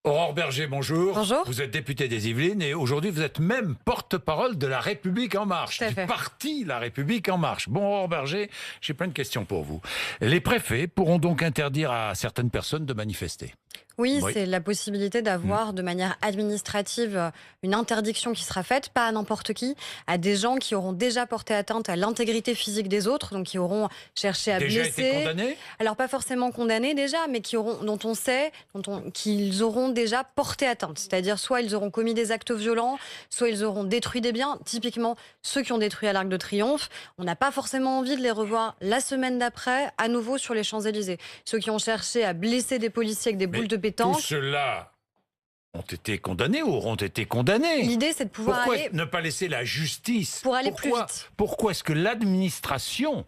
Aurore Berger, bonjour. Bonjour. Vous êtes députée des Yvelines et aujourd'hui vous êtes même porte-parole de La République En Marche, Tout à du fait. parti La République En Marche. Bon, Aurore Berger, j'ai plein de questions pour vous. Les préfets pourront donc interdire à certaines personnes de manifester. Oui, Oui. c'est la possibilité d'avoir de manière administrative une interdiction qui sera faite, pas à n'importe qui, à des gens qui auront déjà porté atteinte à l'intégrité physique des autres, donc qui auront cherché à Déjà blesser. été condamnés ? Alors pas forcément condamnés déjà, mais dont on sait qu'ils auront déjà porté atteinte. C'est-à-dire soit ils auront commis des actes violents, soit ils auront détruit des biens. Typiquement, ceux qui ont détruit à l'Arc de Triomphe, on n'a pas forcément envie de les revoir la semaine d'après, à nouveau sur les Champs-Élysées. Ceux qui ont cherché à blesser des policiers avec des boules de pétanque. Tous ceux-là ont été condamnés ou auront été condamnés. L'idée, c'est de pouvoir Pourquoi aller ne pas laisser la justice pour aller plus vite. Pourquoi est-ce que l'administration...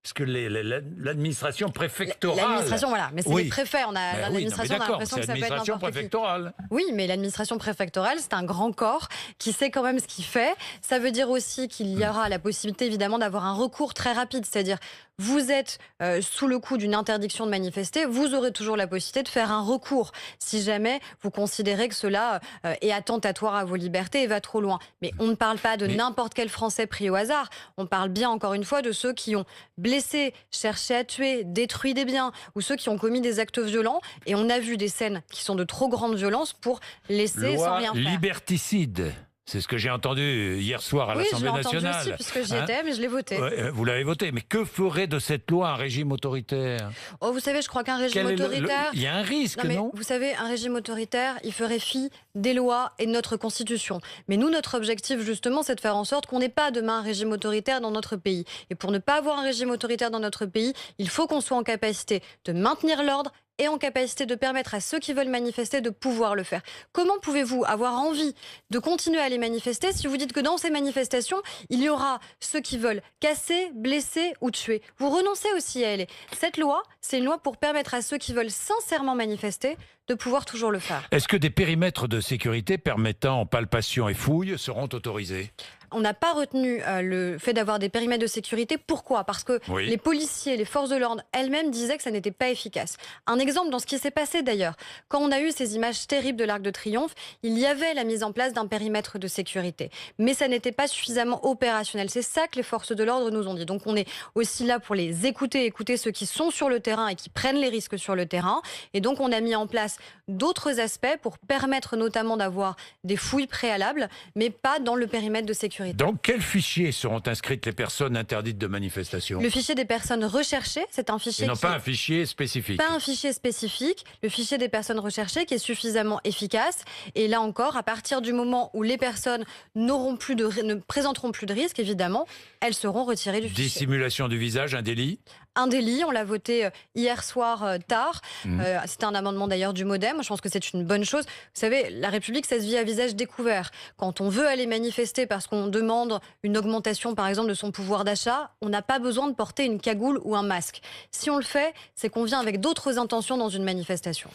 Parce que l'administration préfectorale... L'administration, voilà. Mais c'est Oui. les préfets. On a Ben oui, non, mais l'administration, on a d'accord, l'impression c'est que ça peut être l'administration n'importe qui. préfectorale. Oui, mais l'administration préfectorale, c'est un grand corps qui sait quand même ce qu'il fait. Ça veut dire aussi qu'il y aura la possibilité, évidemment, d'avoir un recours très rapide. C'est-à-dire, vous êtes sous le coup d'une interdiction de manifester, vous aurez toujours la possibilité de faire un recours si jamais vous considérez que cela est attentatoire à vos libertés et va trop loin. Mais on ne parle pas de n'importe quel Français pris au hasard. On parle bien, encore une fois, de ceux qui ont blessé, cherché à tuer, détruit des biens, ou ceux qui ont commis des actes violents. Et on a vu des scènes qui sont de trop grande violence pour laisser sans Loi rien faire. liberticide. C'est ce que j'ai entendu hier soir à Oui, je l'Assemblée l'ai entendu nationale. aussi puisque j'y Hein? étais, mais je l'ai voté. Ouais, vous l'avez voté. Mais que ferait de cette loi un régime autoritaire? Oh, vous savez, je crois qu'un régime Quel est autoritaire... Il y a un risque, Non, mais non? vous savez, un régime autoritaire, il ferait fi des lois et de notre Constitution. Mais nous, notre objectif, justement, c'est de faire en sorte qu'on n'ait pas demain un régime autoritaire dans notre pays. Et pour ne pas avoir un régime autoritaire dans notre pays, il faut qu'on soit en capacité de maintenir l'ordre et en capacité de permettre à ceux qui veulent manifester de pouvoir le faire. Comment pouvez-vous avoir envie de continuer à aller manifester si vous dites que dans ces manifestations, il y aura ceux qui veulent casser, blesser ou tuer? Vous renoncez aussi à elle. Cette loi, c'est une loi pour permettre à ceux qui veulent sincèrement manifester de pouvoir toujours le faire. Est-ce que des périmètres de sécurité permettant palpation et fouilles seront autorisés? On n'a pas retenu le fait d'avoir des périmètres de sécurité. Pourquoi? Parce que Oui. les policiers, les forces de l'ordre elles-mêmes disaient que ça n'était pas efficace. Un exemple dans ce qui s'est passé d'ailleurs. Quand on a eu ces images terribles de l'Arc de Triomphe, il y avait la mise en place d'un périmètre de sécurité. Mais ça n'était pas suffisamment opérationnel. C'est ça que les forces de l'ordre nous ont dit. Donc on est aussi là pour les écouter ceux qui sont sur le terrain et qui prennent les risques sur le terrain. Et donc on a mis en place d'autres aspects pour permettre notamment d'avoir des fouilles préalables, mais pas dans le périmètre de sécurité. Dans quel fichier seront inscrites les personnes interdites de manifestation? Le fichier des personnes recherchées, c'est un fichier Et non pas un fichier spécifique. pas un fichier spécifique, le fichier des personnes recherchées qui est suffisamment efficace. Et là encore, à partir du moment où les personnes ne présenteront plus de risque, évidemment, elles seront retirées du fichier. Dissimulation du visage, un délit? Un délit, on l'a voté hier soir tard. C'était un amendement d'ailleurs du MoDem. Je pense que c'est une bonne chose. Vous savez, la République, ça se vit à visage découvert. Quand on veut aller manifester parce qu'on demande une augmentation, par exemple, de son pouvoir d'achat, on n'a pas besoin de porter une cagoule ou un masque. Si on le fait, c'est qu'on vient avec d'autres intentions dans une manifestation.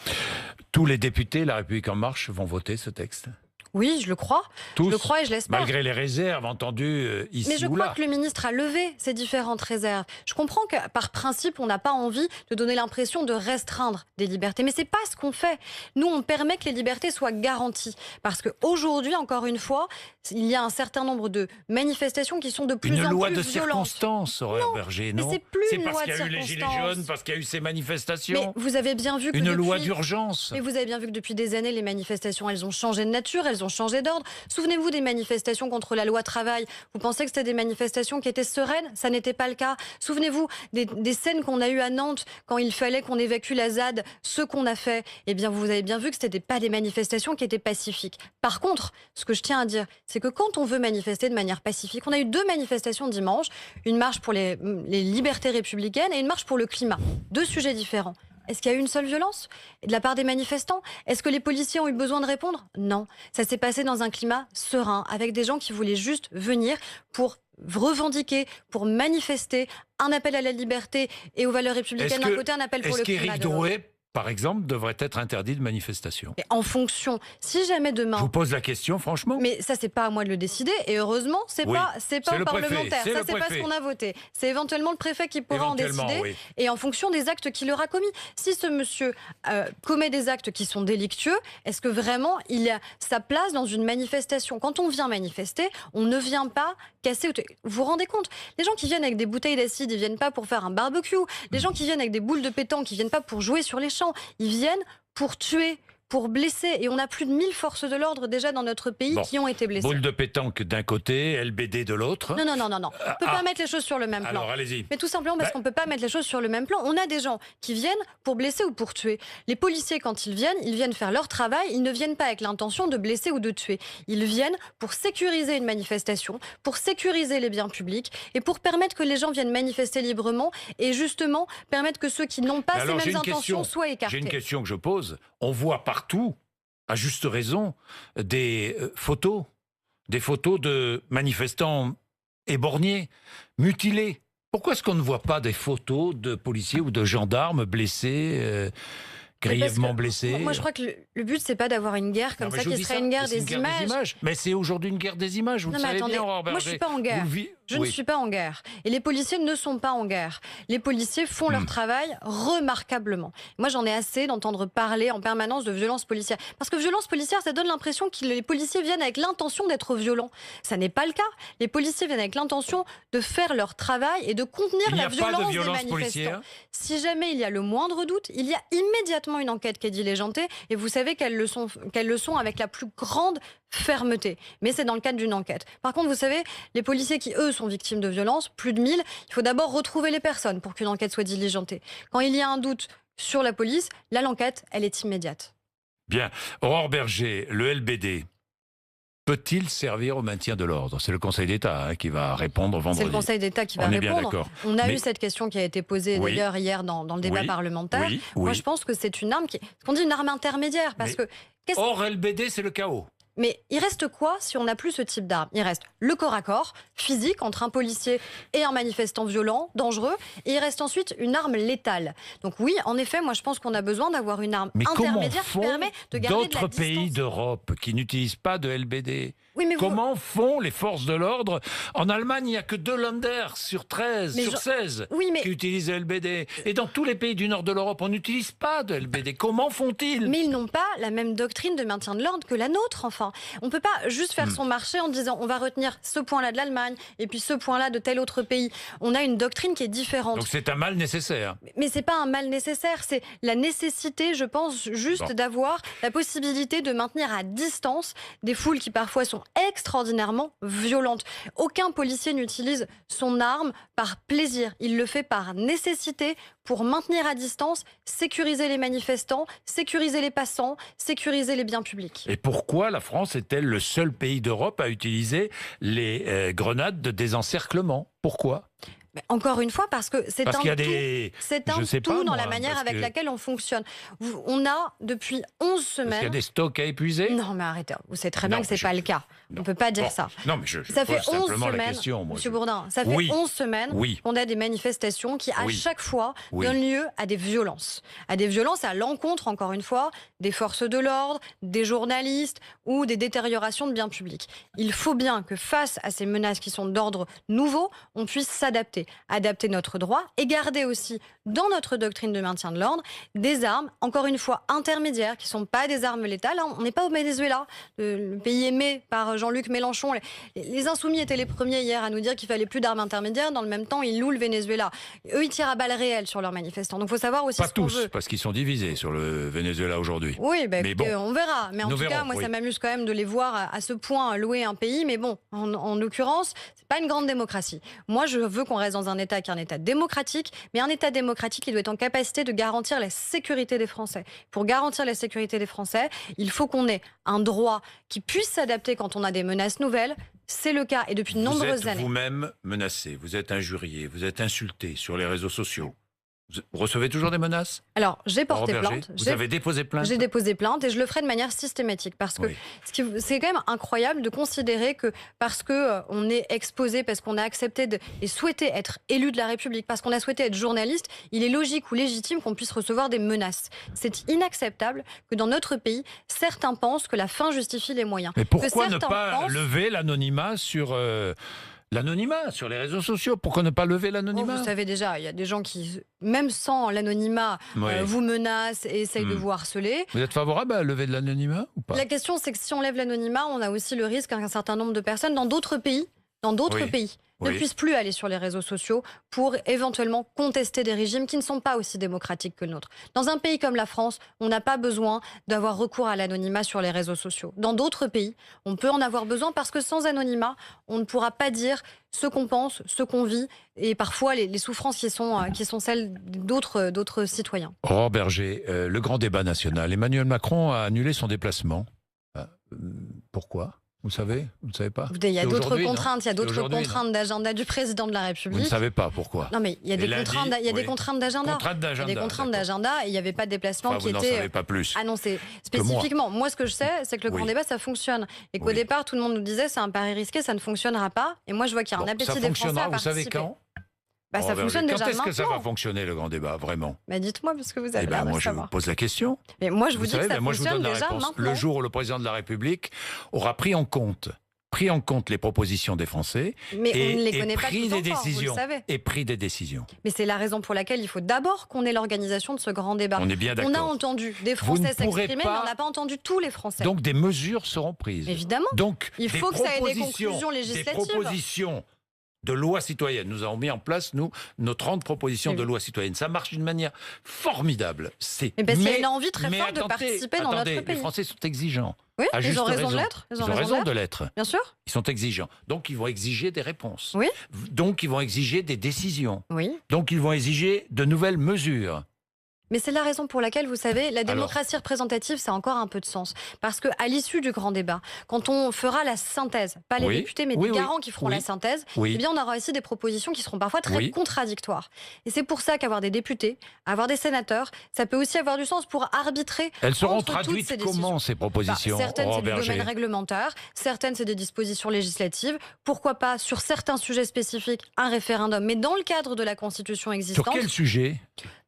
Tous les députés La République En Marche vont voter ce texte? Oui, je le crois. Tous, Je le crois et je l'espère. malgré les réserves entendues ici Mais je ou crois là. que le ministre a levé ces différentes réserves. Je comprends que par principe, on n'a pas envie de donner l'impression de restreindre des libertés. Mais c'est pas ce qu'on fait. Nous, on permet que les libertés soient garanties. Parce qu'aujourd'hui, encore une fois, il y a un certain nombre de manifestations qui sont de plus en plus Une loi de violentes. circonstance, Aurore Berger, non? mais c'est plus une loi parce de qu'il y a eu les Gilets circonstance. jaunes, parce qu'il y a eu ces manifestations. Mais vous avez bien vu que Une loi depuis... d'urgence. Mais vous avez bien vu que depuis des années, les manifestations, elles ont changé de nature, elles ont changé d'ordre. Souvenez-vous des manifestations contre la loi travail. Vous pensez que c'était des manifestations qui étaient sereines? Ça n'était pas le cas. Souvenez-vous des scènes qu'on a eues à Nantes quand il fallait qu'on évacue la ZAD, ce qu'on a fait. Eh bien, vous avez bien vu que ce n'étaient pas des manifestations qui étaient pacifiques. Par contre, ce que je tiens à dire, c'est que quand on veut manifester de manière pacifique, on a eu 2 manifestations dimanche, une marche pour les libertés républicaines et une marche pour le climat. 2 sujets différents. Est-ce qu'il y a eu une seule violence de la part des manifestants? Est-ce que les policiers ont eu besoin de répondre? Non. Ça s'est passé dans un climat serein, avec des gens qui voulaient juste venir pour revendiquer, pour manifester un appel à la liberté et aux valeurs républicaines d'un côté, un appel pour le climat Est-ce qu'Éric de l'autre. Drouet par exemple, devrait être interdit de manifestation? Et en fonction, si jamais Je demain... vous pose la question, franchement. Mais ça, c'est pas à moi de le décider. Et heureusement, c'est Oui, pas c'est au le préfet, parlementaire. c'est Ça, le c'est pas ce préfet. qu'on a voté. C'est éventuellement le préfet qui pourra en Éventuellement, décider. oui. Et en fonction des actes qu'il aura commis. Si ce monsieur commet des actes qui sont délictueux, est-ce que vraiment il a sa place dans une manifestation? Quand on vient manifester, on ne vient pas casser. Vous vous rendez compte? Les gens qui viennent avec des bouteilles d'acide, ils viennent pas pour faire un barbecue. Les gens qui viennent avec des boules de pétanque, ils viennent pas pour jouer sur les champs. Ils viennent pour tuer, pour blesser. Et on a plus de 1000 forces de l'ordre déjà dans notre pays qui ont été blessées. Boule de pétanque d'un côté, LBD de l'autre. Non. On ne peut pas mettre les choses sur le même plan. Alors, allez-y. Mais tout simplement parce qu'on ne peut pas mettre les choses sur le même plan. On a des gens qui viennent pour blesser ou pour tuer. Les policiers, quand ils viennent faire leur travail. Ils ne viennent pas avec l'intention de blesser ou de tuer. Ils viennent pour sécuriser une manifestation, pour sécuriser les biens publics et pour permettre que les gens viennent manifester librement et justement permettre que ceux qui n'ont pas ces mêmes intentions soient écartés. J'ai une question que je pose. On voit partout, à juste raison, des photos de manifestants éborgnés, mutilés. Pourquoi est-ce qu'on ne voit pas des photos de policiers ou de gendarmes blessés, grièvement blessés? Moi, je crois que le but, c'est pas d'avoir une guerre comme ça, qui serait une guerre des images. Mais c'est aujourd'hui une guerre des images, vous le savez bien, Aurore Berger. Moi, je suis pas en guerre. Je ne suis pas en guerre. Et les policiers ne sont pas en guerre. Les policiers font leur travail remarquablement. Moi, j'en ai assez d'entendre parler en permanence de violence policière. Parce que violence policière, ça donne l'impression que les policiers viennent avec l'intention d'être violents. Ça n'est pas le cas. Les policiers viennent avec l'intention de faire leur travail et de contenir la violence des manifestants. Policière. Si jamais il y a le moindre doute, il y a immédiatement une enquête qui est diligentée. Et vous savez qu'elles le sont avec la plus grande fermeté. Mais c'est dans le cadre d'une enquête. Par contre, vous savez, les policiers qui, eux, sont victimes de violences, plus de 1000, il faut d'abord retrouver les personnes pour qu'une enquête soit diligentée. Quand il y a un doute sur la police, là, l'enquête, elle est immédiate. Bien. Aurore Berger, le LBD peut-il servir au maintien de l'ordre? C'est le Conseil d'État qui va répondre vendredi. C'est le Conseil d'État qui va répondre. On a eu cette question qui a été posée d'ailleurs hier dans le débat parlementaire. Moi, je pense que c'est une arme ce qu'on dit une arme intermédiaire. Parce que hors LBD, c'est le chaos. Mais il reste quoi si on n'a plus ce type d'arme? Il reste le corps à corps, physique, entre un policier et un manifestant violent, dangereux. Et il reste ensuite une arme létale. Donc oui, en effet, moi je pense qu'on a besoin d'avoir une arme intermédiaire qui permet de garder de la distance. D'autres pays d'Europe qui n'utilisent pas de LBD, comment font les forces de l'ordre? En Allemagne, il n'y a que 2 Länder sur 16 qui utilisent le LBD. Et dans tous les pays du nord de l'Europe, on n'utilise pas de LBD. Comment font-ils? Mais ils n'ont pas la même doctrine de maintien de l'ordre que la nôtre, enfin. On ne peut pas juste faire son marché en disant on va retenir ce point-là de l'Allemagne et puis ce point-là de tel autre pays. On a une doctrine qui est différente. Donc c'est un mal nécessaire. Mais ce n'est pas un mal nécessaire, c'est la nécessité, je pense, juste d'avoir la possibilité de maintenir à distance des foules qui parfois sont extraordinairement violentes. Aucun policier n'utilise son arme par plaisir. Il le fait par nécessité pour maintenir à distance, sécuriser les manifestants, sécuriser les passants, sécuriser les biens publics. Et pourquoi la France est-elle le seul pays d'Europe à utiliser les grenades de désencerclement? Pourquoi? Encore une fois, parce que c'est un tout dans la manière avec laquelle on fonctionne. On a, depuis 11 semaines... Parce qu'il y a des stocks à épuiser? Non, mais arrêtez, vous savez très bien que ce n'est pas le cas. On ne peut pas dire ça. Non, mais je ça fait 11 semaines, la question, Monsieur Bourdin, ça fait 11 semaines qu'on a des manifestations qui, à chaque fois, donnent lieu à des violences. À des violences à l'encontre, encore une fois, des forces de l'ordre, des journalistes ou des détériorations de biens publics. Il faut bien que face à ces menaces qui sont d'ordre nouveau, on puisse s'adapter. Adapter notre droit et garder aussi dans notre doctrine de maintien de l'ordre des armes, encore une fois intermédiaires, qui ne sont pas des armes létales. On n'est pas au Venezuela, le pays aimé par Jean-Luc Mélenchon. Les Insoumis étaient les premiers hier à nous dire qu'il fallait plus d'armes intermédiaires. Dans le même temps, ils louent le Venezuela. Eux, ils tirent à balles réelles sur leurs manifestants. Donc il faut savoir aussi pas tous, parce qu'ils sont divisés sur le Venezuela aujourd'hui. Oui, on verra. Mais en tout cas, moi, ça m'amuse quand même de les voir à ce point louer un pays. Mais bon, en l'occurrence, c'est pas une grande démocratie. Moi, je veux qu'on reste dans un État qui est un État démocratique, mais un État démocratique qui doit être en capacité de garantir la sécurité des Français. Pour garantir la sécurité des Français, il faut qu'on ait un droit qui puisse s'adapter quand on a des menaces nouvelles. C'est le cas et depuis de nombreuses années. Vous êtes vous-même menacé, vous êtes injurié, vous êtes insulté sur les réseaux sociaux. Vous recevez toujours des menaces? Alors, j'ai porté Aurore Berger, plainte. vous avez déposé plainte? J'ai déposé plainte et je le ferai de manière systématique parce que Oui. c'est quand même incroyable de considérer que parce que on est exposé, parce qu'on a accepté et souhaité être élu de la République, parce qu'on a souhaité être journaliste, il est logique ou légitime qu'on puisse recevoir des menaces. C'est inacceptable que dans notre pays, certains pensent que la fin justifie les moyens. Mais pourquoi Que ne certains pas pensent- lever l'anonymat sur les réseaux sociaux? Pourquoi ne pas lever Oh, l'anonymat? vous savez déjà, il y a des gens qui, même sans l'anonymat, Oui. vous menacent et essayent de vous harceler. Vous êtes favorable à lever de l'anonymat ou pas? La question, c'est que si on lève l'anonymat, on a aussi le risque qu'un certain nombre de personnes dans d'autres pays, ne Oui. puissent plus aller sur les réseaux sociaux pour éventuellement contester des régimes qui ne sont pas aussi démocratiques que le nôtre. Dans un pays comme la France, on n'a pas besoin d'avoir recours à l'anonymat sur les réseaux sociaux. Dans d'autres pays, on peut en avoir besoin parce que sans anonymat, on ne pourra pas dire ce qu'on pense, ce qu'on vit et parfois les souffrances qui sont celles d'autres citoyens. Aurore Berger, le grand débat national. Emmanuel Macron a annulé son déplacement. Pourquoi? Vous savez? Vous ne savez pas? Il y a C'est d'autres aujourd'hui, non? contraintes, il y a C'est d'autres aujourd'hui, non? contraintes d'agenda du président de la Vous République. ne savez pas pourquoi? Non, mais il y a des lundi, contraintes, il y a des oui. contraintes d'agenda. Contraintes Il y a d'agenda, des contraintes d'accord. d'agenda et il n'y avait pas de déplacement Enfin, qui vous n'en était savez pas plus. annoncé Que moi. spécifiquement. Moi, ce que je sais, c'est que le Oui. grand débat, ça fonctionne. Et qu'au Oui. départ, tout le monde nous disait c'est un pari risqué, ça ne fonctionnera pas. Et moi, je vois qu'il y a un Bon, appétit ça des Français fonctionnera, à vous savez participer. quand? Bah, ça Aurore fonctionne Berger, déjà quand est-ce que ça va maintenant. fonctionner, le grand débat, vraiment? Bah, dites-moi, parce que vous avez Eh ben, l'air de moi, je vous savoir. pose la question. Mais moi, je vous, Vous dis savez, que ça ben, moi, je vous fonctionne donne la déjà réponse. maintenant. Le jour où le président de la République aura pris en compte les propositions des Français Mais on ne les et connaît pas pris tous des encore, vous le décisions. savez. Et pris des décisions. Mais c'est la raison pour laquelle il faut d'abord qu'on ait l'organisation de ce grand débat. On est bien On a d'accord. entendu des Vous ne Français pourrez s'exprimer, pas- mais on n'a pas entendu tous les Français. Donc des mesures seront prises. Évidemment. Donc Il faut des que ça ait des propositions- conclusions législatives. Des propositions de loi citoyenne. Nous avons mis en place, nous, nos 30 propositions Oui. de loi citoyenne. Ça marche d'une manière formidable. Mais parce qu'il y a une envie très mais forte de participer dans notre Les pays. Français sont exigeants. Oui, À ils juste ont raison de l'être. Ils ont raison de l'être. Bien sûr. Ils sont exigeants. Donc, ils vont exiger des réponses. Oui. Donc, ils vont exiger des décisions. Oui. Donc, ils vont exiger de nouvelles mesures. Mais c'est la raison pour laquelle, vous savez, la démocratie représentative, ça a encore un peu de sens. Parce qu'à l'issue du grand débat, quand on fera la synthèse, pas les Oui. députés, mais Oui, les oui. garants qui feront Oui. la synthèse, Oui. eh bien, on aura aussi des propositions qui seront parfois très Oui. contradictoires. Et c'est pour ça qu'avoir des députés, avoir des sénateurs, ça peut aussi avoir du sens pour arbitrer. Elles seront entre toutes traduites ces comment, décisions. ces propositions, Certaines, Aurore c'est du Berger? domaine réglementaire, certaines, c'est des dispositions législatives. Pourquoi pas, sur certains sujets spécifiques, un référendum, mais dans le cadre de la Constitution Sur existante. quel sujet?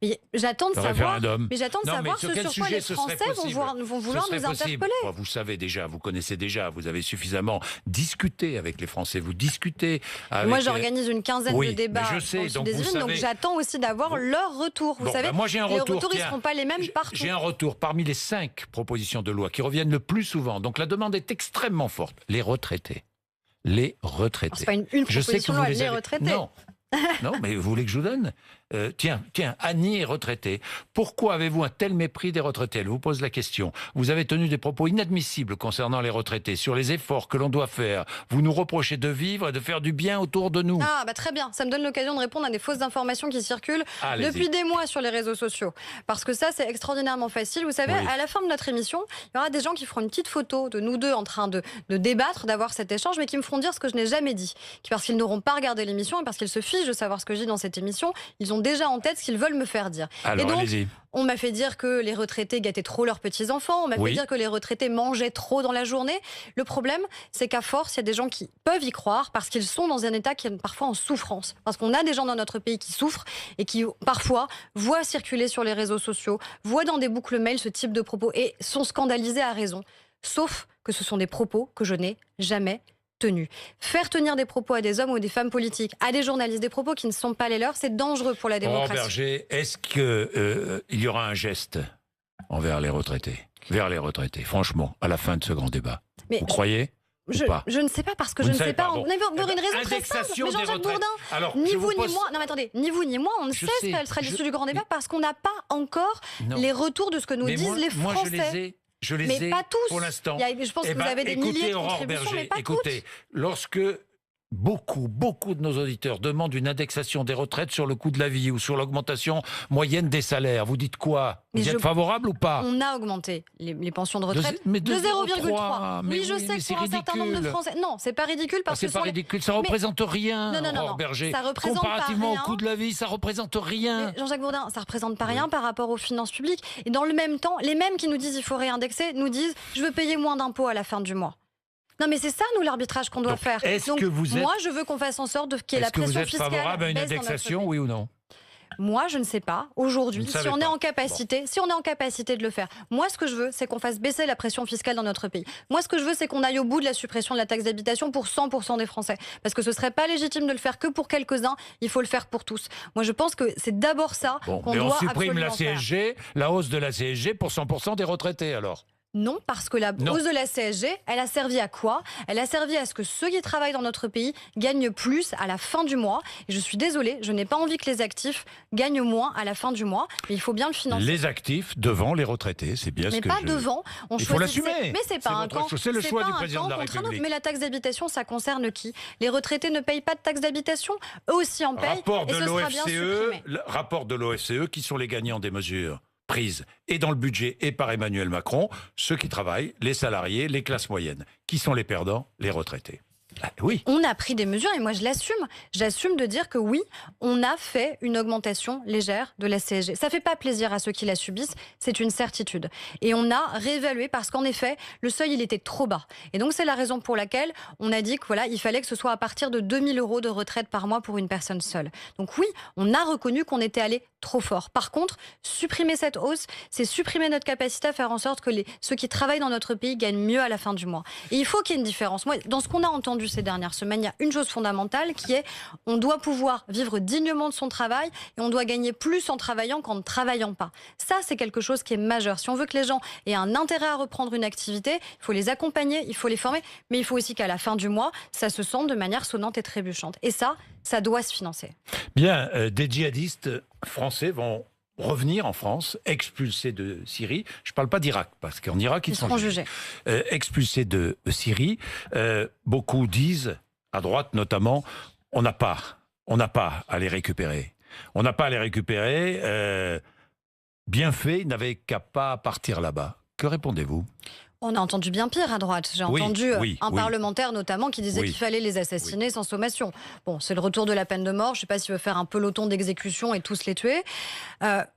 Mais j'attends de Le savoir. référendum. Mais j'attends de Non, mais savoir sur ce quel sur quoi sujet les ce serait Français possible? vont vouloir Ce serait nous possible. interpeller. Vous savez déjà, vous connaissez déjà, vous avez suffisamment discuté avec les Français, vous discutez avec... Moi, j'organise une quinzaine oui, de débats mais je sais, dans le sud donc des vous Yvelines, donc savez- j'attends aussi d'avoir leur retour. Vous Bon, savez, ben moi j'ai un les retour. retours, ils ne tiens. seront pas les mêmes partout. J'ai un retour parmi les 5 propositions de loi qui reviennent le plus souvent. Donc la demande est extrêmement forte. Les retraités. Les retraités. C'est pas une Je sais que proposition de vous loi, les les avez... retraités. Non. Non, mais vous voulez que je vous donne Tiens, Annie est retraitée. Pourquoi avez-vous un tel mépris des retraités? Elle vous pose la question. Vous avez tenu des propos inadmissibles concernant les retraités, sur les efforts que l'on doit faire. Vous nous reprochez de vivre et de faire du bien autour de nous. Ah, bah très bien. Ça me donne l'occasion de répondre à des fausses informations qui circulent Allez-y. depuis des mois sur les réseaux sociaux. Parce que ça, c'est extraordinairement facile. Vous savez, Oui. à la fin de notre émission, il y aura des gens qui feront une petite photo de nous deux en train de débattre, d'avoir cet échange, mais qui me feront dire ce que je n'ai jamais dit. Parce qu'ils n'auront pas regardé l'émission et parce qu'ils se fichent de savoir ce que je dis dans cette émission. Ils ont déjà en tête ce qu'ils veulent me faire dire. Alors, et donc, allez-y. on m'a fait dire que les retraités gâtaient trop leurs petits-enfants. On m'a Oui. fait dire que les retraités mangeaient trop dans la journée. Le problème, c'est qu'à force, il y a des gens qui peuvent y croire parce qu'ils sont dans un état qui est parfois en souffrance. Parce qu'on a des gens dans notre pays qui souffrent et qui, parfois, voient circuler sur les réseaux sociaux, voient dans des boucles mail ce type de propos et sont scandalisés à raison. Sauf que ce sont des propos que je n'ai jamais tenus. Faire tenir des propos à des hommes ou des femmes politiques, à des journalistes, des propos qui ne sont pas les leurs, c'est dangereux pour la Aurore démocratie. Berger, est-ce qu'il y aura un geste envers les retraités, vers les retraités, franchement, à la fin de ce grand débat? Mais Vous croyez ou pas? je ne sais pas parce que Vous je ne ne sais savez pas. pas, bon. On avait Eh ben, une raison très simple. indexation Mais des Jean-Jacques retraites. Bourdin, Alors, ni je vous vous ni pose- moi, non mais attendez, ni vous ni moi, on ne Je sait sais, ce qu'elle sera l'issue je- du grand débat mais- parce qu'on n'a pas encore Non. les retours de ce que nous Mais disent les moi, Français. je les Mais ai pas tous. pour l'instant. Je pense Eh que ben, vous avez des écoutez, milliers de Aurore contributions, Berger, mais pas écoutez, toutes. lorsque beaucoup de nos auditeurs demandent une indexation des retraites sur le coût de la vie ou sur l'augmentation moyenne des salaires. Vous dites quoi? Vous êtes favorable ou pas? On a augmenté les pensions de retraite de de 0,3. Mais Oui, je sais que pour un certain nombre de Français... Non, c'est pas ridicule parce que... C'est pas ridicule, ça représente rien, Non, Aurore Berger. ça représente Comparativement pas rien. au coût de la vie, ça représente rien. Jean-Jacques Bourdin, ça représente pas rien par rapport aux finances publiques. Et dans le même temps, les mêmes qui nous disent il faut réindexer, nous disent je veux payer moins d'impôts à la fin du mois. Non mais c'est ça, nous, l'arbitrage qu'on doit faire. Donc, moi, je veux qu'on fasse en sorte qu'il y ait la pression fiscale. Est-ce que vous êtes favorable à une indexation, oui ou non? Moi, je ne sais pas. Aujourd'hui, si on est en capacité de le faire. Moi, ce que je veux, c'est qu'on fasse baisser la pression fiscale dans notre pays. Moi, ce que je veux, c'est qu'on aille au bout de la suppression de la taxe d'habitation pour 100% des Français. Parce que ce serait pas légitime de le faire que pour quelques-uns. Il faut le faire pour tous. Moi, je pense que c'est d'abord ça qu'on doit absolument faire. On supprime la CSG, la hausse de la CSG pour 100% des retraités, alors? Non, parce que la hausse de la CSG, elle a servi à quoi? Elle a servi à ce que ceux qui travaillent dans notre pays gagnent plus à la fin du mois. Et je suis désolée, je n'ai pas envie que les actifs gagnent moins à la fin du mois. Mais il faut bien le financer. Les actifs devant les retraités, c'est bien ce que je... Mais pas devant. Il faut l'assumer. Mais c'est pas un camp. C'est le choix du président de la République. Mais la taxe d'habitation, ça concerne qui? Les retraités ne payent pas de taxe d'habitation. Eux aussi en payent. Et ce sera bien supprimé. Rapport de l'OFCE, qui sont les gagnants des mesures prises et dans le budget et par Emmanuel Macron, ceux qui travaillent, les salariés, les classes moyennes. Qui sont les perdants? Les retraités. Oui. On a pris des mesures et moi je l'assume. J'assume de dire que oui, on a fait une augmentation légère de la CSG. Ça fait pas plaisir à ceux qui la subissent, c'est une certitude. Et on a réévalué parce qu'en effet, le seuil il était trop bas. Et donc c'est la raison pour laquelle on a dit que voilà, il fallait que ce soit à partir de 2 000 € de retraite par mois pour une personne seule. Donc oui, on a reconnu qu'on était allé trop fort. Par contre, supprimer cette hausse, c'est supprimer notre capacité à faire en sorte que ceux qui travaillent dans notre pays gagnent mieux à la fin du mois. Et il faut qu'il y ait une différence. Moi, dans ce qu'on a entendu ces dernières semaines, il y a une chose fondamentale qui est on doit pouvoir vivre dignement de son travail et on doit gagner plus en travaillant qu'en ne travaillant pas. Ça, c'est quelque chose qui est majeur. Si on veut que les gens aient un intérêt à reprendre une activité, il faut les accompagner, il faut les former, mais il faut aussi qu'à la fin du mois, ça se sente de manière sonnante et trébuchante. Et ça doit se financer. Bien, des djihadistes français vont revenir en France, expulsés de Syrie. Je ne parle pas d'Irak, parce qu'en Irak, ils sont jugés. Expulsés de Syrie. Beaucoup disent, à droite notamment, on n'a pas à les récupérer. On n'a pas à les récupérer. Bien fait, ils n'avaient qu'à pas partir là-bas. Que répondez-vous ? On a entendu bien pire à droite. J'ai entendu un parlementaire notamment qui disait qu'il fallait les assassiner sans sommation. Bon, c'est le retour de la peine de mort. Je ne sais pas s'il veut faire un peloton d'exécution et tous les tuer.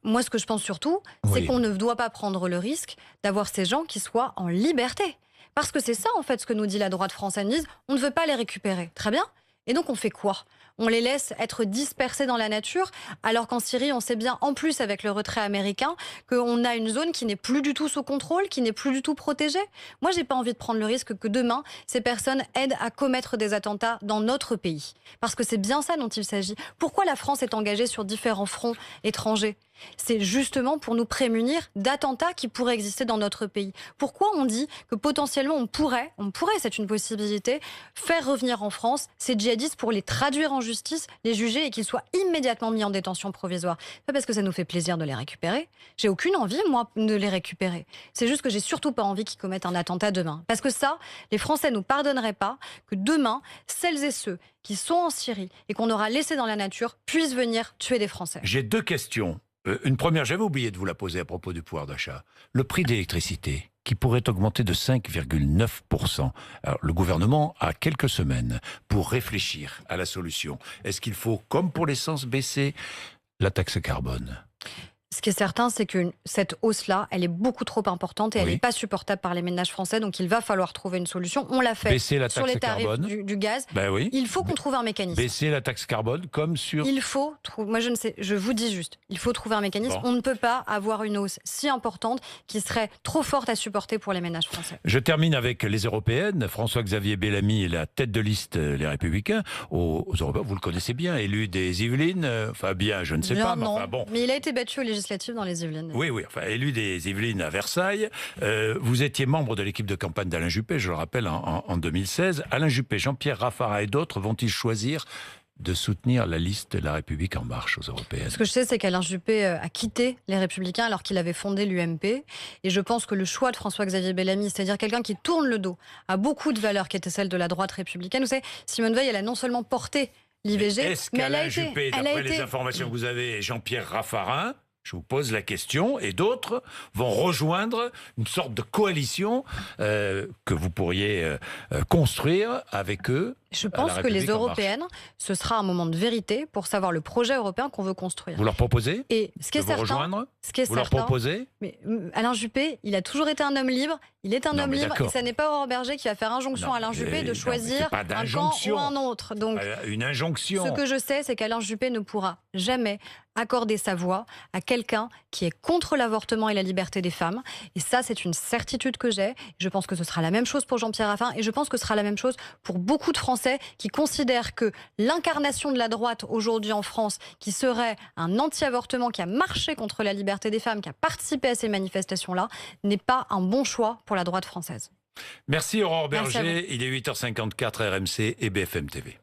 Moi, ce que je pense surtout, c'est qu'on ne doit pas prendre le risque d'avoir ces gens qui soient en liberté. Parce que c'est ça, en fait, ce que nous dit la droite française. On ne veut pas les récupérer. Très bien. Et donc, on fait quoi ? On les laisse être dispersés dans la nature, alors qu'en Syrie, on sait bien, en plus avec le retrait américain, qu'on a une zone qui n'est plus du tout sous contrôle, qui n'est plus du tout protégée. Moi, j'ai pas envie de prendre le risque que demain, ces personnes aident à commettre des attentats dans notre pays. Parce que c'est bien ça dont il s'agit. Pourquoi la France est engagée sur différents fronts étrangers ? C'est justement pour nous prémunir d'attentats qui pourraient exister dans notre pays. Pourquoi on dit que potentiellement on pourrait, c'est une possibilité, faire revenir en France ces djihadistes pour les traduire en justice, les juger et qu'ils soient immédiatement mis en détention provisoire? Pas parce que ça nous fait plaisir de les récupérer. J'ai aucune envie, moi, de les récupérer. C'est juste que j'ai surtout pas envie qu'ils commettent un attentat demain. Parce que ça, les Français nous pardonneraient pas que demain, celles et ceux qui sont en Syrie et qu'on aura laissés dans la nature puissent venir tuer des Français. J'ai deux questions. Une première, j'avais oublié de vous la poser à propos du pouvoir d'achat. Le prix de l'électricité, qui pourrait augmenter de 5,9%. Alors, le gouvernement a quelques semaines pour réfléchir à la solution. Est-ce qu'il faut, comme pour l'essence, baisser la taxe carbone ? Ce qui est certain, c'est que cette hausse-là, elle est beaucoup trop importante et elle n'est pas supportable par les ménages français. Donc, il va falloir trouver une solution. On l'a fait sur les tarifs du gaz. Il faut qu'on trouve un mécanisme. Baisser la taxe carbone comme sur... Moi, je ne sais, je vous dis juste, il faut trouver un mécanisme. On ne peut pas avoir une hausse si importante qui serait trop forte à supporter pour les ménages français. Je termine avec les européennes. François-Xavier Bellamy est la tête de liste Les Républicains. Aux Européens, vous le connaissez bien, élu des Yvelines. Enfin, bien, je ne sais pas. Non, mais, enfin, bon. Mais il a été battu aux législatives dans les Yvelines. Oui, enfin, élu des Yvelines à Versailles. Vous étiez membre de l'équipe de campagne d'Alain Juppé, je le rappelle, en 2016. Alain Juppé, Jean-Pierre Raffarin et d'autres vont-ils choisir de soutenir la liste de La République En Marche aux européennes? Ce que je sais, c'est qu'Alain Juppé a quitté les Républicains alors qu'il avait fondé l'UMP. Et je pense que le choix de François-Xavier Bellamy, c'est-à-dire quelqu'un qui tourne le dos à beaucoup de valeurs qui étaient celles de la droite républicaine. Vous savez, Simone Veil, elle a non seulement porté l'IVG, Est-ce mais qu'Alain Juppé, d'après les été... informations que vous avez, et Jean-Pierre Raffarin, je vous pose la question, et d'autres vont rejoindre une sorte de coalition que vous pourriez construire avec eux? Je pense que les européennes, ce sera un moment de vérité pour savoir le projet européen qu'on veut construire. Vous leur proposez Et ce qui est de vous certain, rejoindre? ce qui est Vous leur certain, proposez? mais Alain Juppé, il a toujours été un homme libre. Il est un Non, homme mais libre. d'accord. Et ça n'est pas Aurore Berger qui va faire injonction Non, à Alain Juppé de mais choisir c'est pas un camp d'injonction. ou un autre. Donc, Une injonction. ce que je sais, c'est qu'Alain Juppé ne pourra jamais accorder sa voix à quelqu'un qui est contre l'avortement et la liberté des femmes. Et ça, c'est une certitude que j'ai. Je pense que ce sera la même chose pour Jean-Pierre Raffarin. Et je pense que ce sera la même chose pour beaucoup de Français qui considèrent que l'incarnation de la droite aujourd'hui en France, qui serait un anti-avortement, qui a marché contre la liberté des femmes, qui a participé à ces manifestations-là, n'est pas un bon choix pour la droite française. Merci Aurore Merci à Berger. Il est 8h54 RMC et BFM TV.